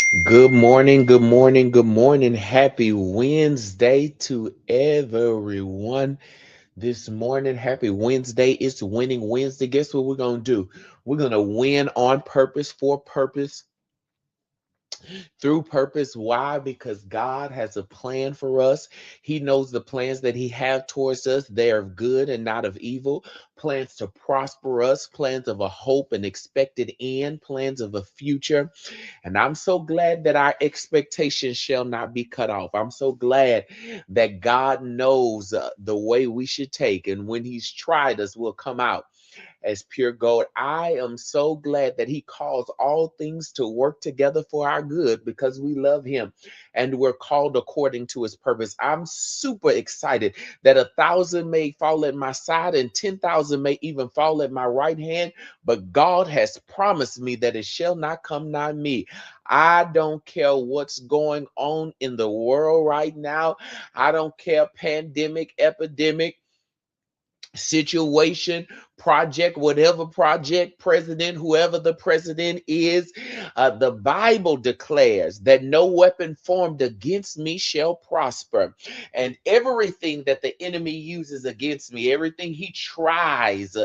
Good morning, good morning, good morning. Happy Wednesday to everyone this morning. Happy Wednesday. It's Winning Wednesday. Guess what we're going to do? We're going to win on purpose, for purpose, through purpose. Why? Because God has a plan for us. He knows the plans that He has towards us. They are of good and not of evil. Plans to prosper us, plans of a hope and expected end, plans of a future. And I'm so glad that our expectations shall not be cut off. I'm so glad that God knows the way we should take. And when He's tried us, we'll come out as pure gold. I am so glad that He calls all things to work together for our good because we love Him and we're called according to His purpose. I'm super excited that 1,000 may fall at my side and 10,000 may even fall at my right hand, but God has promised me that it shall not come nigh me. I don't care what's going on in the world right now. I don't care, pandemic, epidemic, situation, project, whatever project, president, whoever the president is. The Bible declares that no weapon formed against me shall prosper. And everything that the enemy uses against me, everything he tries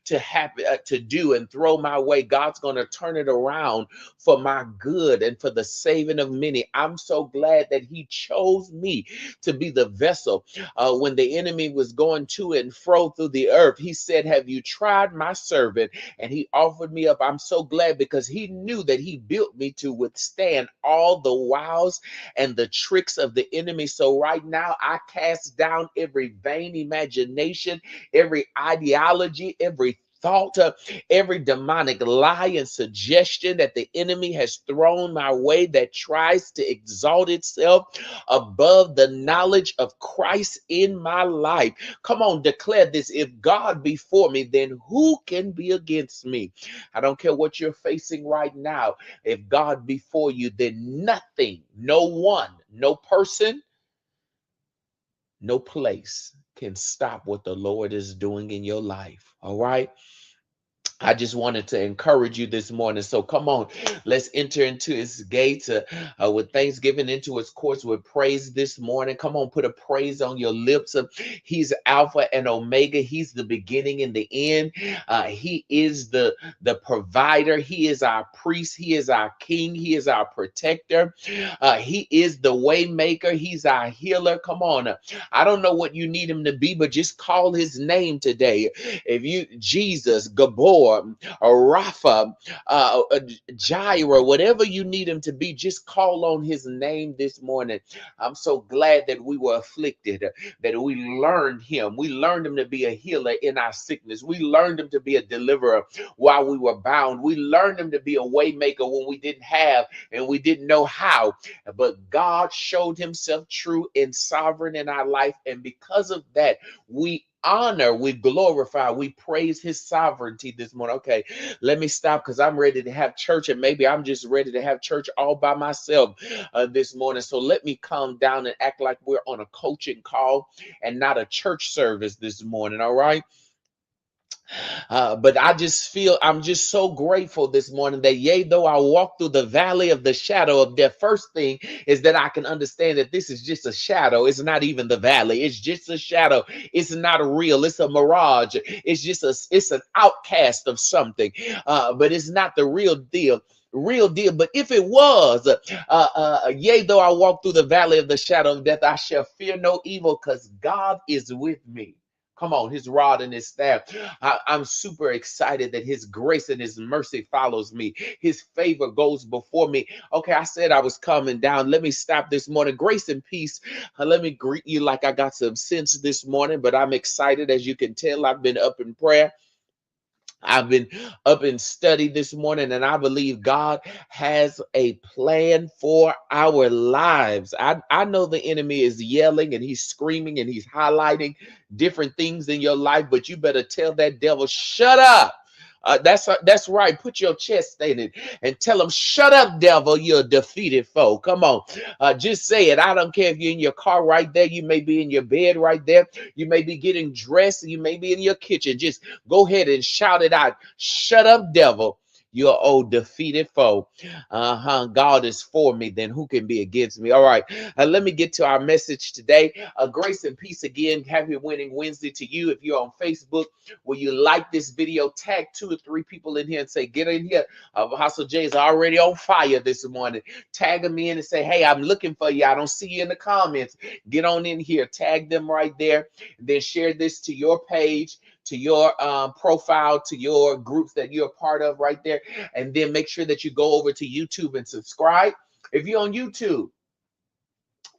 to happen, to do and throw my way, God's going to turn it around for my good and for the saving of many. I'm so glad that He chose me to be the vessel when the enemy was going to and fro through the earth. He said, have you tried my servant? And He offered me up. I'm so glad because He knew that He built me to withstand all the wiles and the tricks of the enemy. So right now, I cast down every vain imagination, every ideology, every thought, every demonic lie and suggestion that the enemy has thrown my way that tries to exalt itself above the knowledge of Christ in my life. Come on, declare this. If God be for me, then who can be against me? I don't care what you're facing right now. If God be for you, then nothing, no one, no person, no place can stop what the Lord is doing in your life. All right. I just wanted to encourage you this morning. So come on, let's enter into His gates with thanksgiving, into His courts with praise this morning. Come on, put a praise on your lips. He's Alpha and Omega. He's the beginning and the end. He is the provider. He is our priest. He is our king. He is our protector. He is the way maker. He's our healer. Come on. I don't know what you need Him to be, but just call His name today. If you, Jesus, Gabor, Rapha, Jireh, whatever you need Him to be, just call on His name this morning. I'm so glad that we were afflicted, that we learned Him. We learned Him to be a healer in our sickness. We learned Him to be a deliverer while we were bound. We learned Him to be a way maker when we didn't have and we didn't know how. But God showed Himself true and sovereign in our life. And because of that, we honor, we glorify, we praise His sovereignty this morning. Okay, let me stop because I'm ready to have church, and maybe I'm just ready to have church all by myself this morning. So let me calm down and act like we're on a coaching call and not a church service this morning. All right. But I just feel I'm just so grateful this morning that, yea, though I walk through the valley of the shadow of death, first thing is that I can understand that this is just a shadow. It's not even the valley. It's just a shadow. It's not real. It's a mirage. It's an outcast of something, but it's not the real deal. But if it was, yea, though I walk through the valley of the shadow of death, I shall fear no evil because God is with me. Come on, His rod and His staff. I'm super excited that His grace and His mercy follows me. His favor goes before me. Okay, I said I was coming down. Let me stop this morning. Grace and peace. Let me greet you like I got some sense this morning, but I'm excited. As you can tell, I've been up in prayer. I've been up in study this morning, and I believe God has a plan for our lives. I know the enemy is yelling and he's screaming and he's highlighting different things in your life, but you better tell that devil, shut up. That's right. Put your chest in it and tell him, shut up, devil. You're a defeated foe. Come on. Just say it. I don't care if you're in your car right there. You may be in your bed right there. You may be getting dressed. You may be in your kitchen. Just go ahead and shout it out. Shut up, devil. You're old defeated foe. God is for me, then who can be against me? All right, let me get to our message today. Grace and peace again. Happy Winning Wednesday to you. If you're on Facebook, will you like this video? Tag 2 or 3 people in here and say, get in here. Apostle Jay is already on fire this morning. Tag them in and say, hey, I'm looking for you. I don't see you in the comments. Get on in here. Tag them right there. Then share this to your page, to your profile, to your groups that you're a part of right there. And then make sure that you go over to YouTube and subscribe. If you're on YouTube,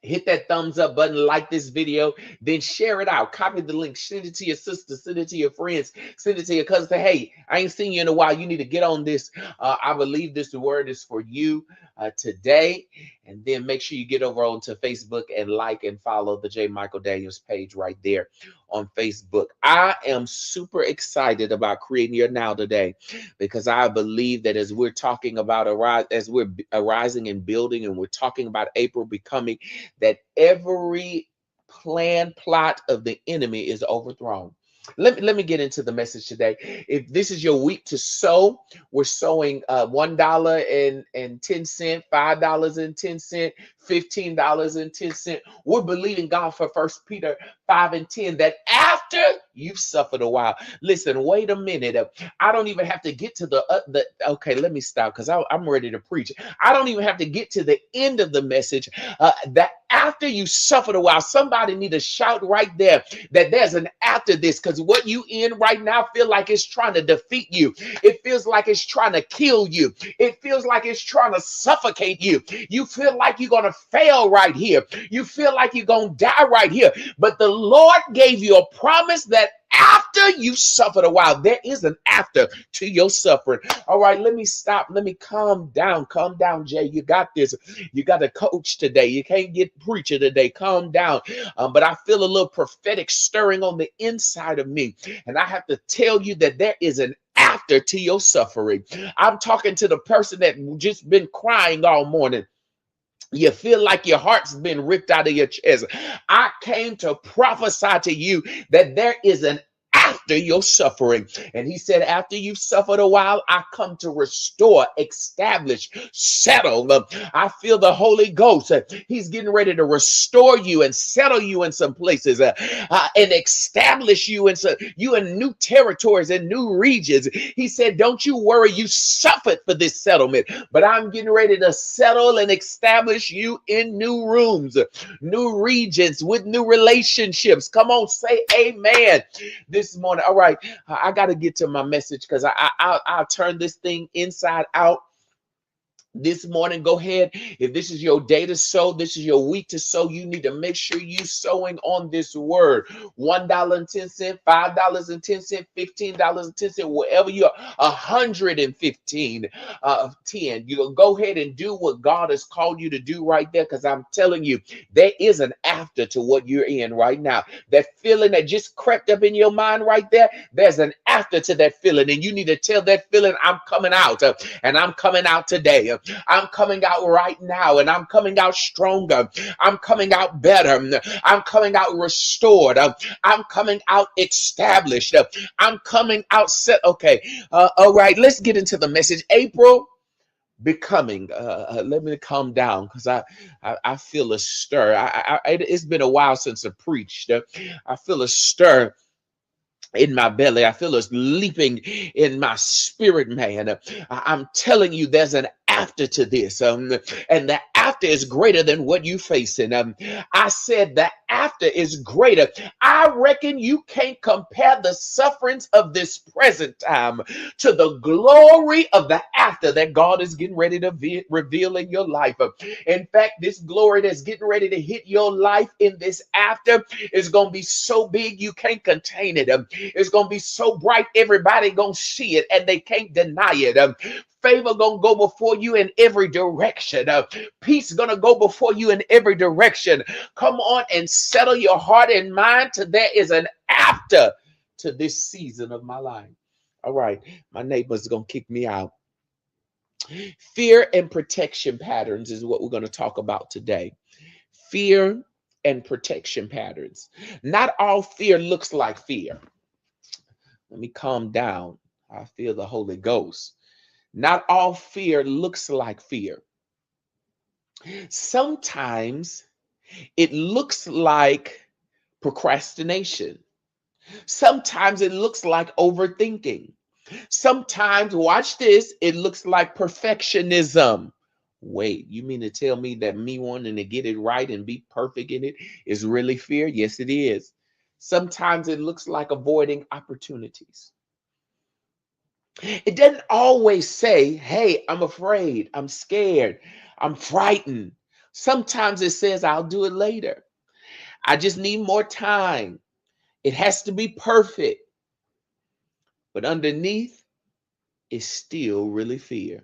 hit that thumbs up button, like this video, then share it out. Copy the link, send it to your sister, send it to your friends, send it to your cousin. Say, hey, I ain't seen you in a while. You need to get on this. I believe this word is for you today. And then make sure you get over onto Facebook and like and follow the J. Michael Daniels page right there on Facebook. I am super excited about creating your now today, because I believe that as we're talking about as we're arising and building, and we're talking about April becoming, that every plan, plot of the enemy is overthrown. Let me get into the message today. If this is your week to sow, we're sowing $1.10, $5.10, $15.10. We're believing God for 1 Peter 5:10, that after you've suffered a while. Listen, wait a minute. I don't even have to get to the okay, let me stop, because I'm ready to preach. I don't even have to get to the end of the message. That after you suffered a while, somebody need to shout right there that there's an after this, because what you in right now feel like it's trying to defeat you. It feels like it's trying to kill you. It feels like it's trying to suffocate you. You feel like you're going to fail right here. You feel like you're going to die right here. But the Lord gave you a promise that after you suffered a while, there is an after to your suffering. All right, let me stop. Let me calm down. Calm down, Jay. You got this. You got a coach today. You can't get preacher today. Calm down. But I feel a little prophetic stirring on the inside of me. And I have to tell you that there is an after to your suffering. I'm talking to the person that just been crying all morning. You feel like your heart's been ripped out of your chest. I came to prophesy to you that there is an after your suffering. And he said, after you've suffered a while, I come to restore, establish, settle. I feel the Holy Ghost. He's getting ready to restore you and settle you in some places and establish you in new territories and new regions. He said, don't you worry, you suffered for this settlement, but I'm getting ready to settle and establish you in new rooms, new regions, with new relationships. Come on, say amen this morning. All right, I got to get to my message, because I'll turn this thing inside out this morning. Go ahead. If this is your day to sow, this is your week to sow, you need to make sure you sowing on this word. $1.10, $5.10, $15.10, wherever you are, 115, 10. You go ahead and do what God has called you to do right there, because I'm telling you, there is an after to what you're in right now. That feeling that just crept up in your mind right there, there's an after to that feeling, and you need to tell that feeling, I'm coming out, and I'm coming out today. I'm coming out right now, and I'm coming out stronger. I'm coming out better. I'm coming out restored. I'm coming out established. I'm coming out set. Okay. All right. Let's get into the message. April becoming. Let me calm down, because I feel a stir. It's been a while since I preached. I feel a stir in my belly. I feel us leaping in my spirit, man. I'm telling you, there's an after to this, and the after is greater than what you facing. I said the after is greater. I reckon you can't compare the sufferings of this present time to the glory of the after that God is getting ready to reveal in your life. In fact, this glory that's getting ready to hit your life in this after is going to be so big you can't contain it. It's going to be so bright, everybody going to see it and they can't deny it. Favor gonna go before you in every direction. Peace gonna go before you in every direction. Come on and settle your heart and mind to there is an after to this season of my life. All right, my neighbor's gonna kick me out. Fear and protection patterns is what we're gonna talk about today. Fear and protection patterns. Not all fear looks like fear. Let me calm down. I feel the Holy Ghost. Not all fear looks like fear. Sometimes it looks like procrastination. Sometimes it looks like overthinking. Sometimes, watch this, it looks like perfectionism. Wait, you mean to tell me that me wanting to get it right and be perfect in it is really fear? Yes, it is. Sometimes it looks like avoiding opportunities. It doesn't always say, hey, I'm afraid, I'm scared, I'm frightened. Sometimes it says, I'll do it later. I just need more time. It has to be perfect. But underneath is still really fear.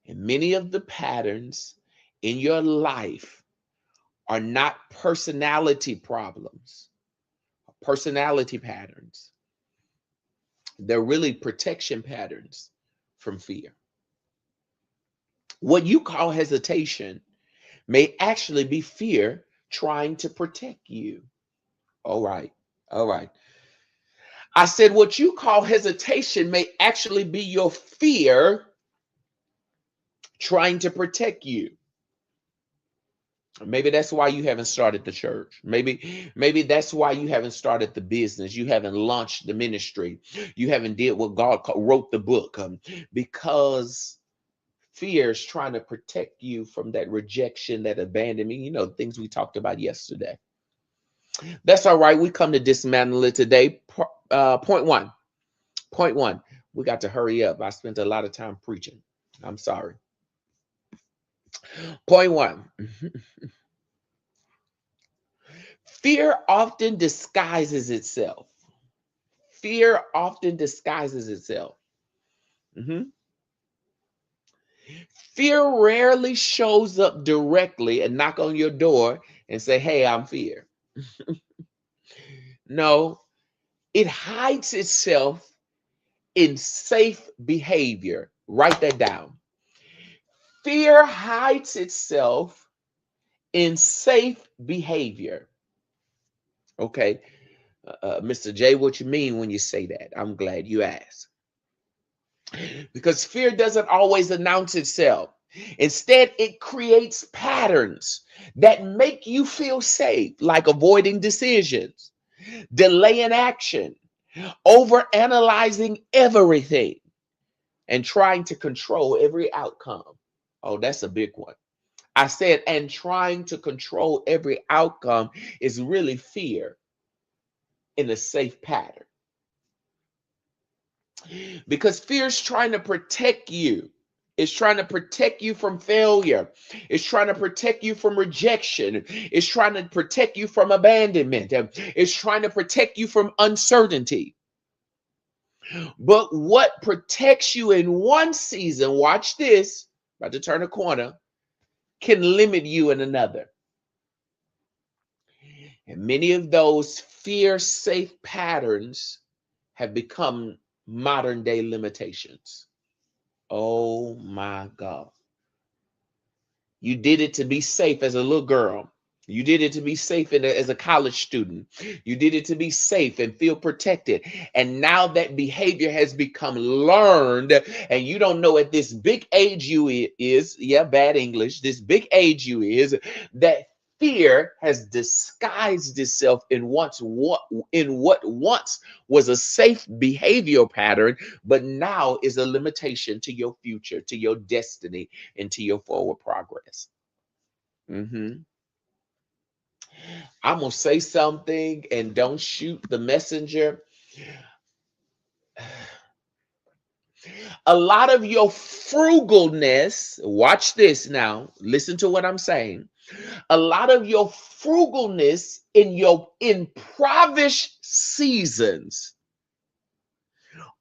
And many of the patterns in your life are not personality problems, personality patterns. They're really protection patterns from fear. What you call hesitation may actually be fear trying to protect you. All right. All right. I said what you call hesitation may actually be your fear trying to protect you. Maybe that's why you haven't started the church. Maybe that's why you haven't started the business. You haven't launched the ministry. You haven't did what wrote the book, because fear is trying to protect you from that rejection, that abandonment. You know, things we talked about yesterday. That's all right. We come to dismantle it today. Point one. Point one. We got to hurry up. I spent a lot of time preaching. I'm sorry. Point one. Fear often disguises itself. Fear often disguises itself. Mhm. Fear rarely shows up directly and knock on your door and say, hey, I'm fear. No, it hides itself in safe behavior. Write that down. Fear hides itself in safe behavior. Okay. Mr. J, what you mean when you say that? I'm glad you asked. Because fear doesn't always announce itself. Instead, it creates patterns that make you feel safe, like avoiding decisions, delaying action, over analyzing everything, and trying to control every outcome. Oh, that's a big one. I said, and trying to control every outcome is really fear in a safe pattern. Because fear is trying to protect you. It's trying to protect you from failure. It's trying to protect you from rejection. It's trying to protect you from abandonment. It's trying to protect you from uncertainty. But what protects you in one season, watch this, about to turn a corner, can limit you in another. And many of those fear safe patterns have become modern day limitations. Oh my God. You did it to be safe as a little girl. You did it to be safe as a college student. You did it to be safe and feel protected. And now that behavior has become learned, and you don't know at this big age you is, yeah, bad English, this big age you is, that fear has disguised itself in what once was a safe behavioral pattern, but now is a limitation to your future, to your destiny, and to your forward progress. Mhm. I'm going to say something and don't shoot the messenger. A lot of your frugalness, watch this now, listen to what I'm saying. A lot of your frugalness in your impoverished seasons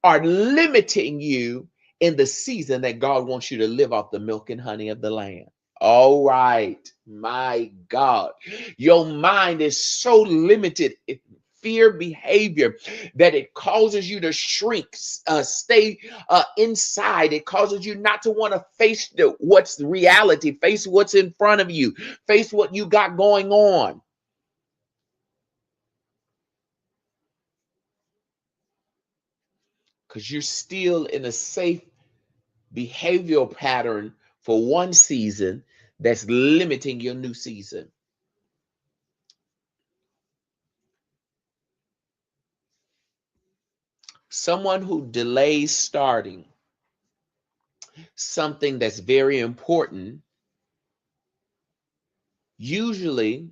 are limiting you in the season that God wants you to live off the milk and honey of the land. All right, my God, your mind is so limited in fear behavior that it causes you to shrink, stay inside. It causes you not to want to face what's the reality, face what's in front of you, face what you got going on. Because you're still in a safe behavioral pattern for one season that's limiting your new season. Someone who delays starting something that's very important, usually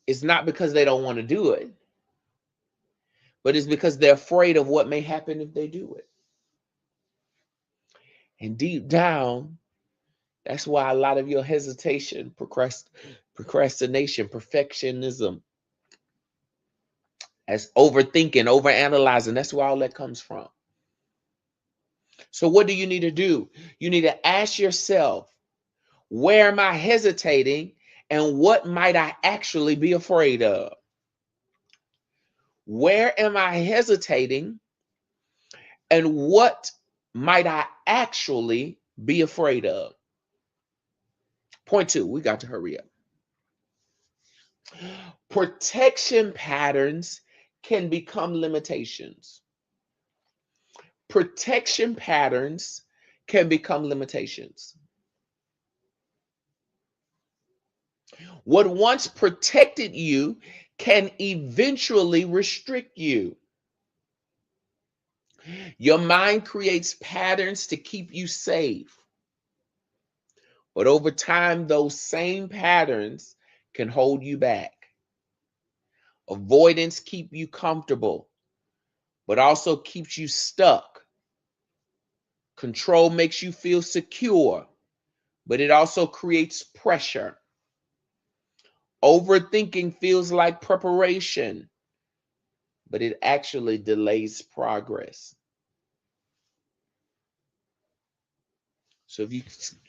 it's not because they don't want to do it, but it's because they're afraid of what may happen if they do it. And deep down, that's why a lot of your hesitation, procrastination, perfectionism, as overthinking, overanalyzing, that's where all that comes from. So what do you need to do? You need to ask yourself, where am I hesitating and what might I actually be afraid of? Where am I hesitating and what might I actually be afraid of? Point two, we got to hurry up. Protection patterns can become limitations. Protection patterns can become limitations. What once protected you can eventually restrict you. Your mind creates patterns to keep you safe. But over time, those same patterns can hold you back. Avoidance keeps you comfortable, but also keeps you stuck. Control makes you feel secure, but it also creates pressure. Overthinking feels like preparation, but it actually delays progress. So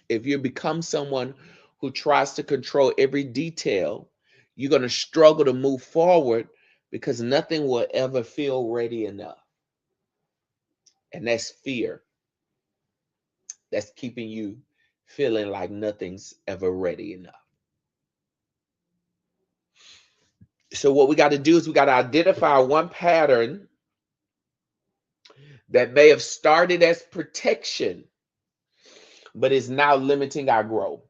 if you become someone who tries to control every detail, you're going to struggle to move forward because nothing will ever feel ready enough. And that's fear. That's keeping you feeling like nothing's ever ready enough. So what we got to do is we got to identify one pattern that may have started as protection, but is now limiting our growth.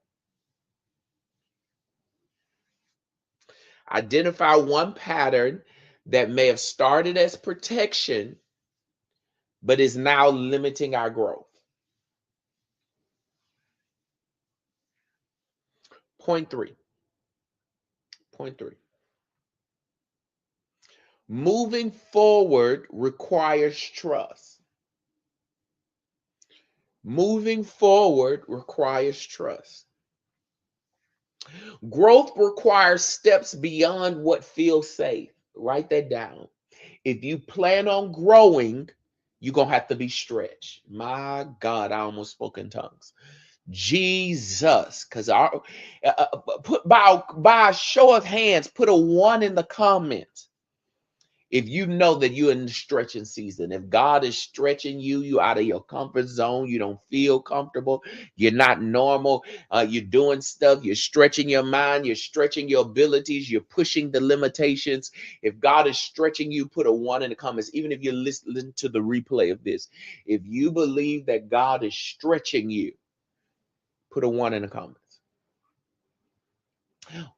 Identify one pattern that may have started as protection, but is now limiting our growth. Point three. Moving forward requires trust. Moving forward requires trust. Growth requires steps beyond what feels safe. Write that down. If you plan on growing, you're going to have to be stretched. My God, I almost spoke in tongues. Jesus, because put by a show of hands, put a 1 in the comments. If you know that you're in the stretching season, if God is stretching you, you out of your comfort zone, you don't feel comfortable, you're not normal, you're doing stuff, you're stretching your mind, you're stretching your abilities, you're pushing the limitations. If God is stretching you, put a 1 in the comments. Even if you listen to the replay of this, if you believe that God is stretching you, put a 1 in the comments.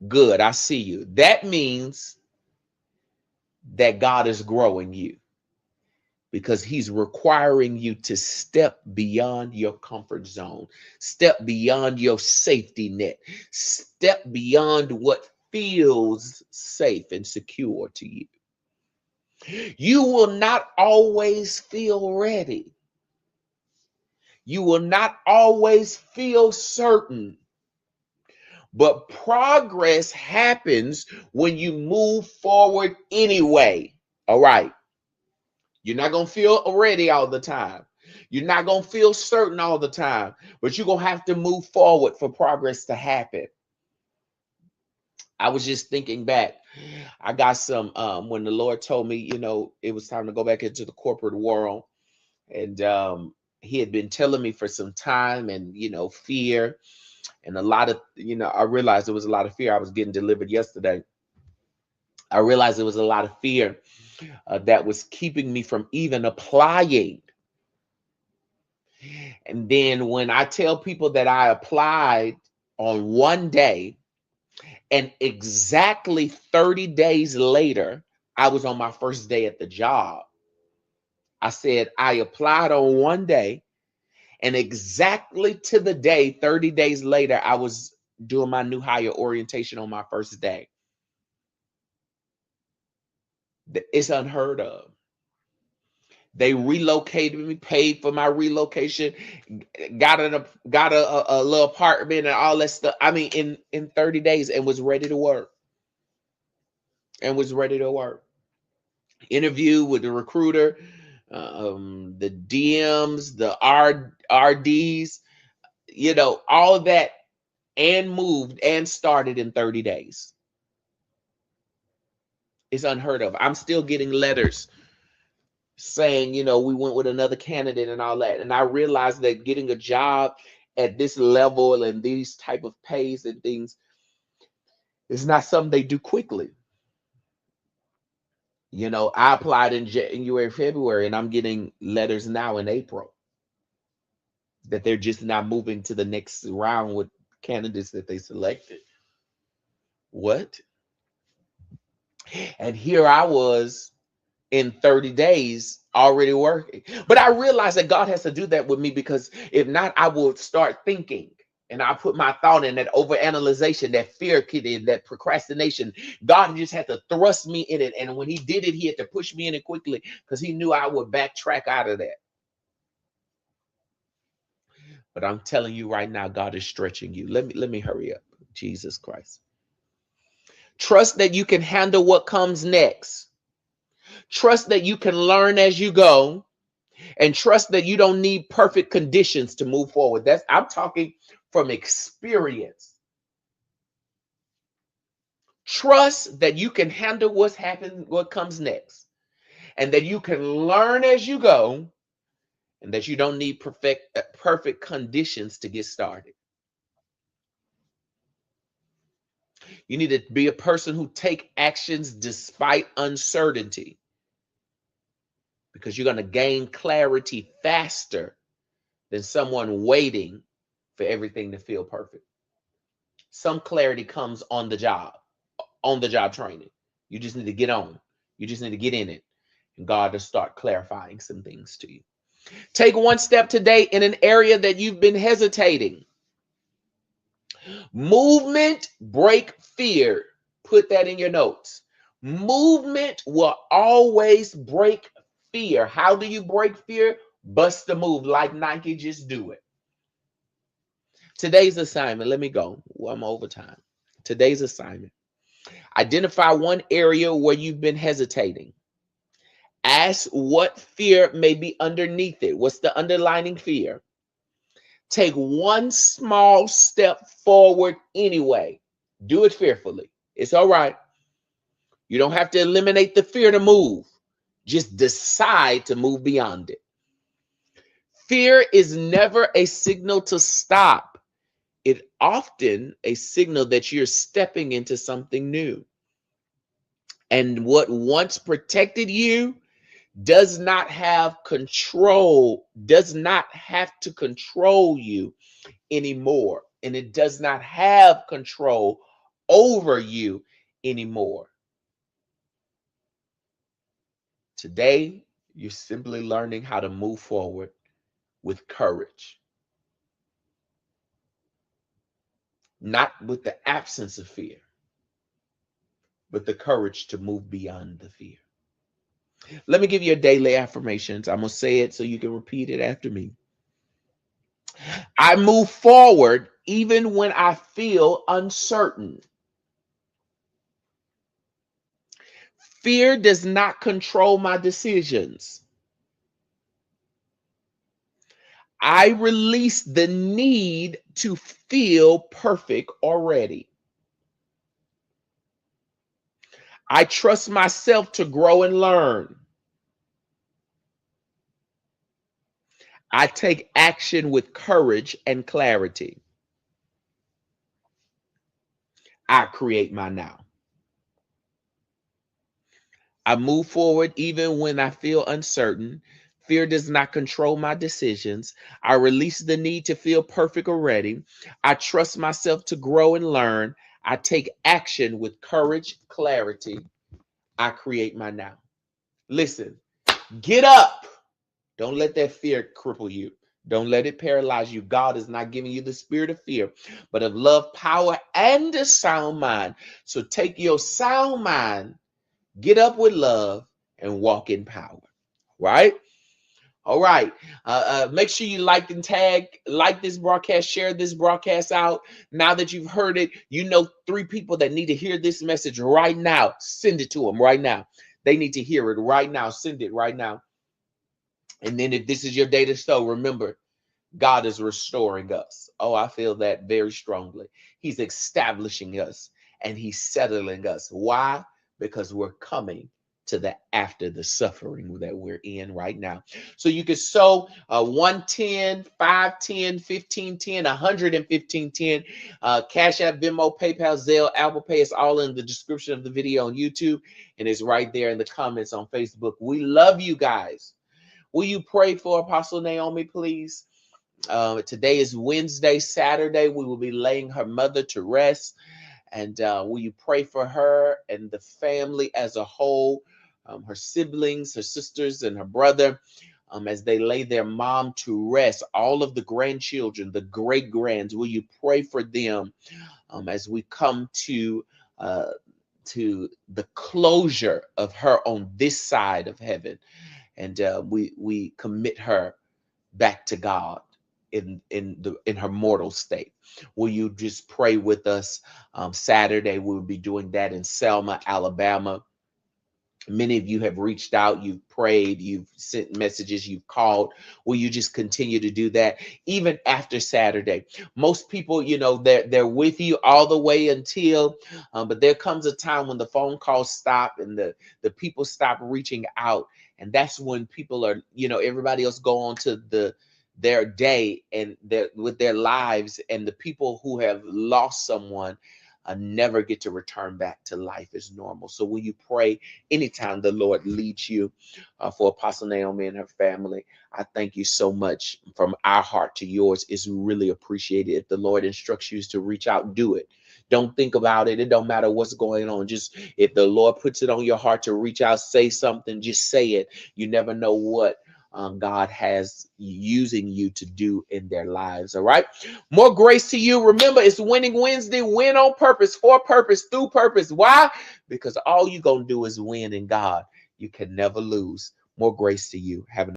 Good, I see you. That means that God is growing you, because he's requiring you to step beyond your comfort zone, step beyond your safety net, step beyond what feels safe and secure to you. You will not always feel ready. You will not always feel certain. But progress happens when you move forward anyway. All right. You're not going to feel ready all the time. You're not going to feel certain all the time, but you're going to have to move forward for progress to happen. I was just thinking back. I got some, when the Lord told me, it was time to go back into the corporate world. And he had been telling me for some time, and, fear and a lot of, I realized there was a lot of fear. I was getting delivered yesterday. I realized there was a lot of fear that was keeping me from even applying And then when I tell people that I applied on one day, and exactly 30 days later, I was on my first day at the job. I said, I applied on one day, and exactly to the day, 30 days later, I was doing my new hire orientation on my first day. It's unheard of. They relocated me, paid for my relocation, got a little apartment and all that stuff. I mean, in 30 days, and was ready to work. And was ready to work. Interview with the recruiter, the DMs, the RDs, all of that, and moved and started in 30 days. It's unheard of. I'm still getting letters saying, we went with another candidate and all that. And I realized that getting a job at this level and these type of pays and things is not something they do quickly. I applied in January, February, and I'm getting letters now in April that they're just not moving to the next round with candidates that they selected. What? And here I was in 30 days already working. But I realized that God has to do that with me, because if not, I will start thinking. And I put my thought in that overanalyzation, that fear, that procrastination. God just had to thrust me in it. And when he did it, he had to push me in it quickly, because he knew I would backtrack out of that. But I'm telling you right now, God is stretching you. Let me hurry up. Jesus Christ. Trust that you can handle what comes next. Trust that you can learn as you go, and trust that you don't need perfect conditions to move forward. I'm talking from experience. Trust that you can handle what comes next, and that you can learn as you go, and that you don't need perfect conditions to get started. You need to be a person who take actions despite uncertainty, because you're going to gain clarity faster than someone waiting for everything to feel perfect. Some clarity comes on the job training. You just need to get on. You just need to get in it. And God will start clarifying some things to you. Take one step today in an area that you've been hesitating. Movement break fear. Put that in your notes. Movement will always break fear. How do you break fear? Bust the move like Nike, just do it. Today's assignment, let me go. I'm over time. Today's assignment. Identify one area where you've been hesitating. Ask what fear may be underneath it. What's the underlying fear? Take one small step forward anyway. Do it fearfully. It's all right. You don't have to eliminate the fear to move. Just decide to move beyond it. Fear is never a signal to stop. It's often a signal that you're stepping into something new. And what once protected you does not have to control you anymore. And it does not have control over you anymore. Today, you're simply learning how to move forward with courage, not with the absence of fear, but the courage to move beyond the fear. Let me give you a daily affirmations. I'm going to say it so you can repeat it after me. I move forward even when I feel uncertain. Fear does not control my decisions. I release the need to feel perfect already. I trust myself to grow and learn. I take action with courage and clarity. I create my now. I move forward even when I feel uncertain. Fear does not control my decisions. I release the need to feel perfect or ready. I trust myself to grow and learn. I take action with courage, clarity. I create my now. Listen, get up. Don't let that fear cripple you. Don't let it paralyze you. God is not giving you the spirit of fear, but of love, power, and a sound mind. So take your sound mind, get up with love, and walk in power. Right? All right. Make sure you like this broadcast, share this broadcast out. Now that you've heard it, you know 3 people that need to hear this message right now. Send it to them right now. They need to hear it right now. Send it right now. And then if this is your day to sow, remember, God is restoring us. Oh, I feel that very strongly. He's establishing us and he's settling us. Why? Because we're coming to the after the suffering that we're in right now. So you can sow 110, 510, 1510, 11510, Cash App, Venmo, PayPal, Zelle, Apple Pay. It's all in the description of the video on YouTube, and it's right there in the comments on Facebook. We love you guys. Will you pray for Apostle Naomi, please? Today is Wednesday. Saturday, we will be laying her mother to rest. And will you pray for her and the family as a whole, her siblings, her sisters, and her brother, as they lay their mom to rest? All of the grandchildren, the great grands, will you pray for them as we come to the closure of her on this side of heaven? And we commit her back to God in her mortal state. Will you just pray with us? Saturday we will be doing that in Selma, Alabama. Many of you have reached out, you've prayed, you've sent messages, you've called. Will you just continue to do that even after Saturday? Most people, you know, they're with you all the way until, but there comes a time when the phone calls stop and the people stop reaching out, and that's when people are, you know, everybody else go on to their day and with their lives, and the people who have lost someone never get to return back to life as normal. So will you pray anytime the Lord leads you for Apostle Naomi and her family? I thank you so much. From our heart to yours is really appreciated. If the Lord instructs you to reach out, do it. Don't think about it. It don't matter what's going on. Just if the Lord puts it on your heart to reach out, say something, just say it. You never know what God has using you to do in their lives. All right. More grace to you. Remember, it's Winning Wednesday. Win on purpose, for purpose, through purpose. Why? Because all you're going to do is win in God. You can never lose. More grace to you. Have a